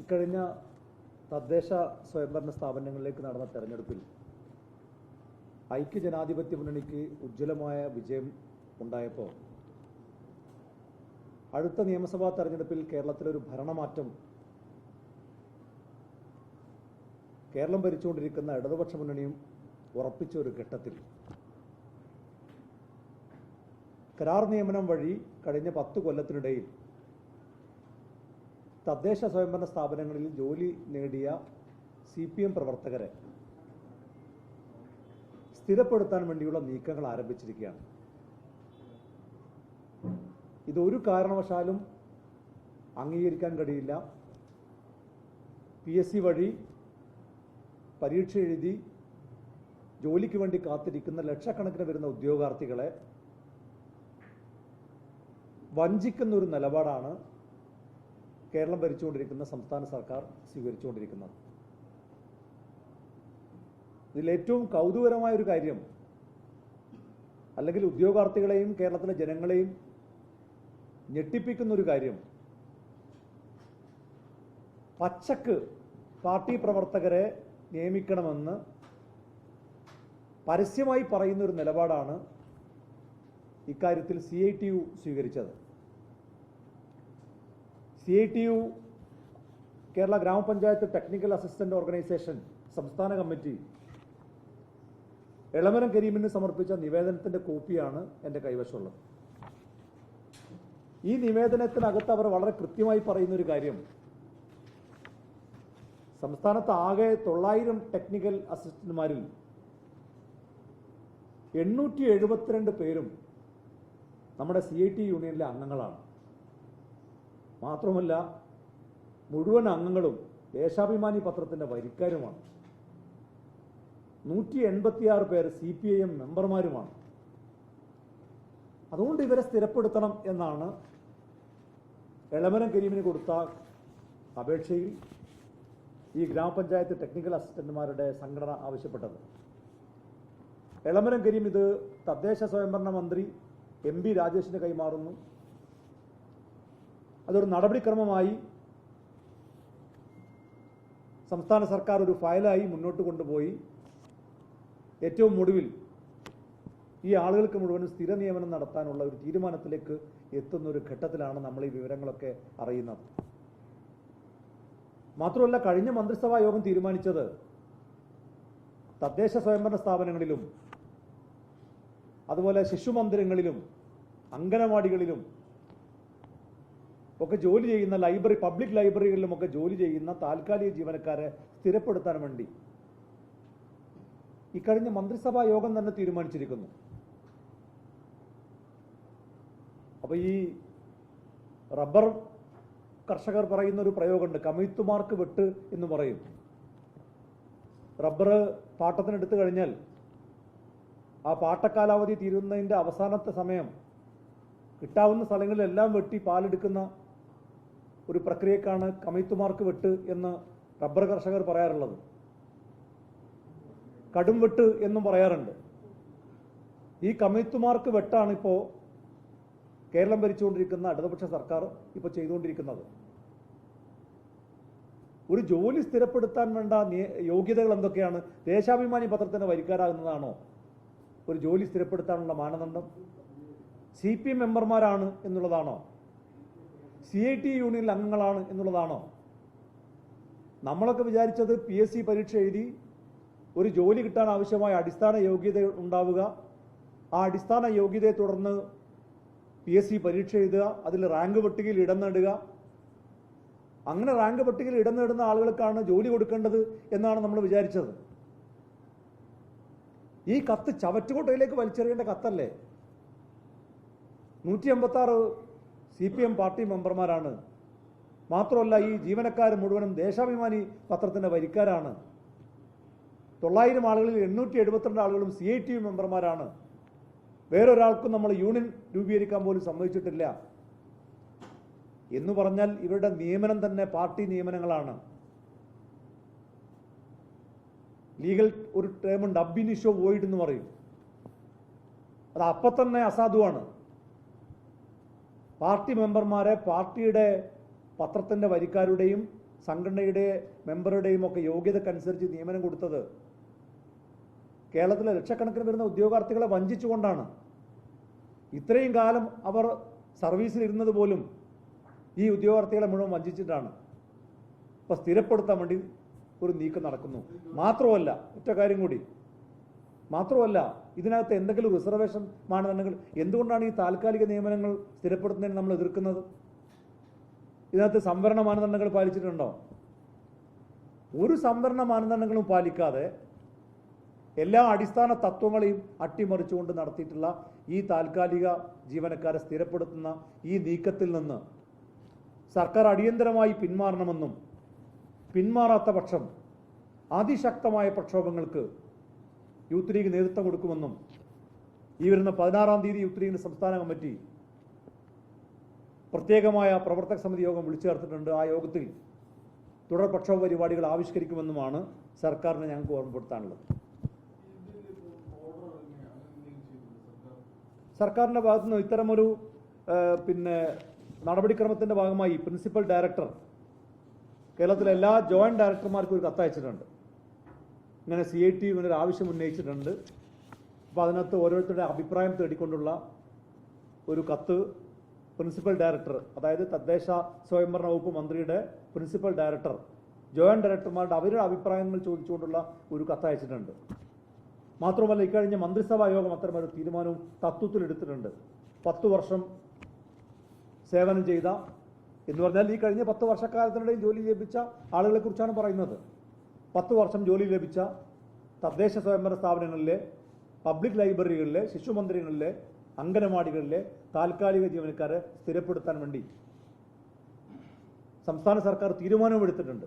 ഇക്കഴിഞ്ഞ തദ്ദേശ സ്വയംഭരണ സ്ഥാപനങ്ങളിലേക്ക് നടന്ന തെരഞ്ഞെടുപ്പിൽ ഐക്യജനാധിപത്യ മുന്നണിക്ക് ഉജ്ജ്വലമായ വിജയം ഉണ്ടായപ്പോൾ അടുത്ത നിയമസഭാ തെരഞ്ഞെടുപ്പിൽ കേരളത്തിലൊരു ഭരണമാറ്റം കേരളം ഭരിച്ചുകൊണ്ടിരിക്കുന്ന ഇടതുപക്ഷ മുന്നണിയും ഉറപ്പിച്ച ഒരു ഘട്ടത്തിൽ കരാർ നിയമനം വഴി കഴിഞ്ഞ 10 കൊല്ലത്തിനിടയിൽ തദ്ദേശ സ്വയംഭരണ സ്ഥാപനങ്ങളിൽ ജോലി നേടിയ CPM പ്രവർത്തകരെ സ്ഥിരപ്പെടുത്താൻ വേണ്ടിയുള്ള നീക്കങ്ങൾ ആരംഭിച്ചിരിക്കുകയാണ്. ഇതൊരു കാരണവശാലും അംഗീകരിക്കാൻ കഴിയില്ല. PSC വഴി പരീക്ഷ എഴുതി ജോലിക്ക് വേണ്ടി കാത്തിരിക്കുന്ന ലക്ഷക്കണക്കിന് വരുന്ന ഉദ്യോഗാർത്ഥികളെ വഞ്ചിക്കുന്ന ഒരു നിലപാടാണ് കേരളം ഭരിച്ചുകൊണ്ടിരിക്കുന്ന സംസ്ഥാന സർക്കാർ സ്വീകരിച്ചുകൊണ്ടിരിക്കുന്നത്. ഇതിലേറ്റവും കൗതുകരമായ ഒരു കാര്യം, അല്ലെങ്കിൽ ഉദ്യോഗാർത്ഥികളെയും കേരളത്തിലെ ജനങ്ങളെയും ഞെട്ടിപ്പിക്കുന്ന ഒരു കാര്യം, പച്ചക്ക് പാർട്ടി പ്രവർത്തകരെ നിയമിക്കണമെന്ന് പരസ്യമായി പറയുന്ന ഒരു നിലപാടാണ് ഇക്കാര്യത്തിൽ CITU സ്വീകരിച്ചത്. CITU കേരള ഗ്രാമപഞ്ചായത്ത് ടെക്നിക്കൽ അസിസ്റ്റന്റ് ഓർഗനൈസേഷൻ സംസ്ഥാന കമ്മിറ്റി എളമരം കരീമിന് സമർപ്പിച്ച നിവേദനത്തിന്റെ കോപ്പിയാണ് എൻ്റെ കൈവശമുള്ളത്. ഈ നിവേദനത്തിനകത്ത് അവർ വളരെ കൃത്യമായി പറയുന്ന ഒരു കാര്യം, സംസ്ഥാനത്ത് ആകെ 900 ടെക്നിക്കൽ അസിസ്റ്റന്റുമാരിൽ 872 പേരും നമ്മുടെ CITU യൂണിയനിലെ അംഗങ്ങളാണ്. മാത്രമല്ല മുഴുവൻ അംഗങ്ങളും ദേശാഭിമാനി പത്രത്തിന്റെ വരിക്കാരുമാണ്. 186 പേർ CPIM മെമ്പർമാരുമാണ്. അതുകൊണ്ട് ഇവരെ സ്ഥിരപ്പെടുത്തണം എന്നാണ് എളമരം കരീമിന് കൊടുത്ത അപേക്ഷയിൽ ഈ ഗ്രാമപഞ്ചായത്ത് ടെക്നിക്കൽ അസിസ്റ്റന്റുമാരുടെ സംഘടന ആവശ്യപ്പെട്ടത്. എളമരം കരീം ഇത് തദ്ദേശ സ്വയംഭരണ മന്ത്രി MP രാജേഷിന് കൈമാറുന്നു. അതൊരു നടപടിക്രമമായി സംസ്ഥാന സർക്കാർ ഒരു ഫയലായി മുന്നോട്ട് കൊണ്ടുപോയി ഏറ്റവും ഒടുവിൽ ഈ ആളുകൾക്ക് മുഴുവനും സ്ഥിര നിയമനം നടത്താനുള്ള ഒരു തീരുമാനത്തിലേക്ക് എത്തുന്ന ഒരു ഘട്ടത്തിലാണ് നമ്മൾ ഈ വിവരങ്ങളൊക്കെ അറിയുന്നത്. മാത്രമല്ല, കഴിഞ്ഞ മന്ത്രിസഭാ യോഗം തീരുമാനിച്ചത് തദ്ദേശ സ്വയംഭരണ സ്ഥാപനങ്ങളിലും അതുപോലെ ശിശുമന്ദിരങ്ങളിലും അംഗനവാടികളിലും ഒക്കെ ജോലി ചെയ്യുന്ന പബ്ലിക് ലൈബ്രറികളിലുമൊക്കെ ജോലി ചെയ്യുന്ന താൽക്കാലിക ജീവനക്കാരെ സ്ഥിരപ്പെടുത്താൻ വേണ്ടി ഇക്കഴിഞ്ഞ മന്ത്രിസഭാ യോഗം തന്നെ തീരുമാനിച്ചിരിക്കുന്നു. അപ്പൊ ഈ റബ്ബർ കർഷകർ പറയുന്ന ഒരു പ്രയോഗമുണ്ട്, കമിത്തുമാർക്ക് വെട്ട് എന്ന് പറയും. റബ്ബർ പാട്ടത്തിനെടുത്തു കഴിഞ്ഞാൽ ആ പാട്ടക്കാലാവധി തീരുന്നതിൻ്റെ അവസാനത്തെ സമയം കിട്ടാവുന്ന സ്ഥലങ്ങളിലെല്ലാം വെട്ടി പാലെടുക്കുന്ന ഒരു പ്രക്രിയക്കാണ് കമിത്തുമാർക്ക് വെട്ട് എന്ന് റബ്ബർ കർഷകർ പറയാറുള്ളത്. കടും വെട്ട് എന്നും പറയാറുണ്ട്. ഈ കമിത്തുമാർക്ക് വെട്ടാണ് ഇപ്പോൾ കേരളം ഭരിച്ചുകൊണ്ടിരിക്കുന്ന ഇടതുപക്ഷ സർക്കാർ ഇപ്പോൾ ചെയ്തുകൊണ്ടിരിക്കുന്നത്. ഒരു ജോലി സ്ഥിരപ്പെടുത്താൻ വേണ്ട യോഗ്യതകൾ എന്തൊക്കെയാണ്? ദേശാഭിമാനി പത്രത്തിന് വരിക്കാരാകുന്നതാണോ ഒരു ജോലി സ്ഥിരപ്പെടുത്താനുള്ള മാനദണ്ഡം? CPM മെമ്പർമാരാണ് എന്നുള്ളതാണോ? CITU യൂണിയനിൽ അംഗങ്ങളാണ് എന്നുള്ളതാണോ? നമ്മളൊക്കെ വിചാരിച്ചത് PSC പരീക്ഷ എഴുതി ഒരു ജോലി കിട്ടാൻ ആവശ്യമായ അടിസ്ഥാന യോഗ്യത ഉണ്ടാവുക, ആ അടിസ്ഥാന യോഗ്യതയെ തുടർന്ന് PSC പരീക്ഷ എഴുതുക, അതിൽ റാങ്ക് പട്ടികയിൽ ഇടം നേടുക, അങ്ങനെ റാങ്ക് പട്ടികയിൽ ഇടം നേടുന്ന ആളുകൾക്കാണ് ജോലി കൊടുക്കേണ്ടത് എന്നാണ് നമ്മൾ വിചാരിച്ചത്. ഈ കത്ത് ചവറ്റുകൊട്ടയിലേക്ക് വലിച്ചെറിയേണ്ട കത്തല്ലേ? 186 CPM പാർട്ടി മെമ്പർമാരാണ്. മാത്രമല്ല, ഈ ജീവനക്കാർ മുഴുവനും ദേശാഭിമാനി പത്രത്തിന്റെ വരിക്കാരാണ്. 900 ആളുകളിൽ 872 ആളുകളും CITU മെമ്പർമാരാണ്. വേറൊരാൾക്കും നമ്മൾ യൂണിയൻ രൂപീകരിക്കാൻ പോലും സമ്മതിച്ചിട്ടില്ല എന്ന് പറഞ്ഞാൽ ഇവരുടെ നിയമനം തന്നെ പാർട്ടി നിയമനങ്ങളാണ്. ലീഗൽ ഒരു ടേമുണ്ട്, അബിനിഷോ വോയിഡ് എന്ന് പറയും. അത് അപ്പം തന്നെ അസാധുവാണ്. പാർട്ടി മെമ്പർമാരെ പാർട്ടിയുടെ പത്രത്തിന്റെ വരിക്കാരുടെയും സംഘടനയുടെ മെമ്പറുടെയും ഒക്കെ യോഗ്യതക്കനുസരിച്ച് നിയമനം കൊടുത്തത് കേരളത്തിലെ ലക്ഷക്കണക്കിന് വരുന്ന ഉദ്യോഗാർത്ഥികളെ വഞ്ചിച്ചുകൊണ്ടാണ്. ഇത്രയും കാലം അവർ സർവീസിലിരുന്നത് പോലും ഈ ഉദ്യോഗാർത്ഥികളെ മുഴുവൻ വഞ്ചിച്ചിട്ടാണ്. അപ്പോൾ സ്ഥിരപ്പെടുത്താൻ വേണ്ടി ഒരു നീക്കം നടക്കുന്നു. മാത്രമല്ല, ഒറ്റ കാര്യം കൂടി, മാത്രമല്ല ഇതിനകത്ത് എന്തെങ്കിലും റിസർവേഷൻ മാനദണ്ഡങ്ങൾ, എന്തുകൊണ്ടാണ് ഈ താൽക്കാലിക നിയമനങ്ങൾ സ്ഥിരപ്പെടുത്തുന്നതിന് നമ്മൾ എതിർക്കുന്നത്? ഇതിനകത്ത് സംവരണ മാനദണ്ഡങ്ങൾ പാലിച്ചിട്ടുണ്ടോ? ഒരു സംവരണ മാനദണ്ഡങ്ങളും പാലിക്കാതെ എല്ലാ അടിസ്ഥാന തത്വങ്ങളെയും അട്ടിമറിച്ചുകൊണ്ട് നടത്തിയിട്ടുള്ള ഈ താൽക്കാലിക ജീവനക്കാരെ സ്ഥിരപ്പെടുത്തുന്ന ഈ നീക്കത്തിൽ നിന്ന് സർക്കാർ അടിയന്തരമായി പിന്മാറണമെന്നും പിന്മാറാത്ത പക്ഷം അതിശക്തമായ പ്രക്ഷോഭങ്ങൾക്ക് യൂത്ത് ലീഗ് നേതൃത്വം കൊടുക്കുമെന്നും ഈ വരുന്ന 16-ാം തീയതി യൂത്ത് ലീഗിന്റെ സംസ്ഥാന കമ്മിറ്റി പ്രത്യേകമായ പ്രവർത്തക സമിതി യോഗം വിളിച്ചു ചേർത്തിട്ടുണ്ട്. ആ യോഗത്തിൽ തുടർ പ്രക്ഷോഭ പരിപാടികൾ ആവിഷ്കരിക്കുമെന്നുമാണ് സർക്കാരിനെ ഞങ്ങൾക്ക് ഓർമ്മപ്പെടുത്താനുള്ളത്. സർക്കാരിൻ്റെ ഭാഗത്തുനിന്ന് ഇത്തരമൊരു നടപടിക്രമത്തിൻ്റെ ഭാഗമായി പ്രിൻസിപ്പൽ ഡയറക്ടർ കേരളത്തിലെ എല്ലാ ജോയിന്റ് ഡയറക്ടർമാർക്കും ഒരു കത്തയച്ചിട്ടുണ്ട്. ഇങ്ങനെ CIT ഇങ്ങനൊരു ആവശ്യം ഉന്നയിച്ചിട്ടുണ്ട്. അപ്പോൾ അതിനകത്ത് ഓരോരുത്തരുടെ അഭിപ്രായം തേടിക്കൊണ്ടുള്ള ഒരു കത്ത് പ്രിൻസിപ്പൽ ഡയറക്ടർ, അതായത് തദ്ദേശ സ്വയംഭരണ വകുപ്പ് മന്ത്രിയുടെ പ്രിൻസിപ്പൽ ഡയറക്ടർ ജോയിന്റ് ഡയറക്ടർമാരുടെ അവരുടെ അഭിപ്രായങ്ങൾ ചോദിച്ചുകൊണ്ടുള്ള ഒരു കത്തയച്ചിട്ടുണ്ട്. മാത്രമല്ല, ഇക്കഴിഞ്ഞ മന്ത്രിസഭാ യോഗം അത്തരമൊരു തീരുമാനവും തത്വത്തിലെടുത്തിട്ടുണ്ട്. 10 വർഷം സേവനം ചെയ്ത എന്ന് പറഞ്ഞാൽ ഈ കഴിഞ്ഞ 10 വർഷക്കാലത്തിനിടയിൽ ജോലി ലഭിച്ച ആളുകളെ കുറിച്ചാണ് പറയുന്നത്. 10 വർഷം ജോലി ലഭിച്ച തദ്ദേശ സ്വയംഭരണ സ്ഥാപനങ്ങളിലെ പബ്ലിക് ലൈബ്രറികളിലെ ശിശുമന്ദിരങ്ങളിലെ അംഗനവാടികളിലെ താൽക്കാലിക ജീവനക്കാരെ സ്ഥിരപ്പെടുത്താൻ വേണ്ടി സംസ്ഥാന സർക്കാർ തീരുമാനവും എടുത്തിട്ടുണ്ട്.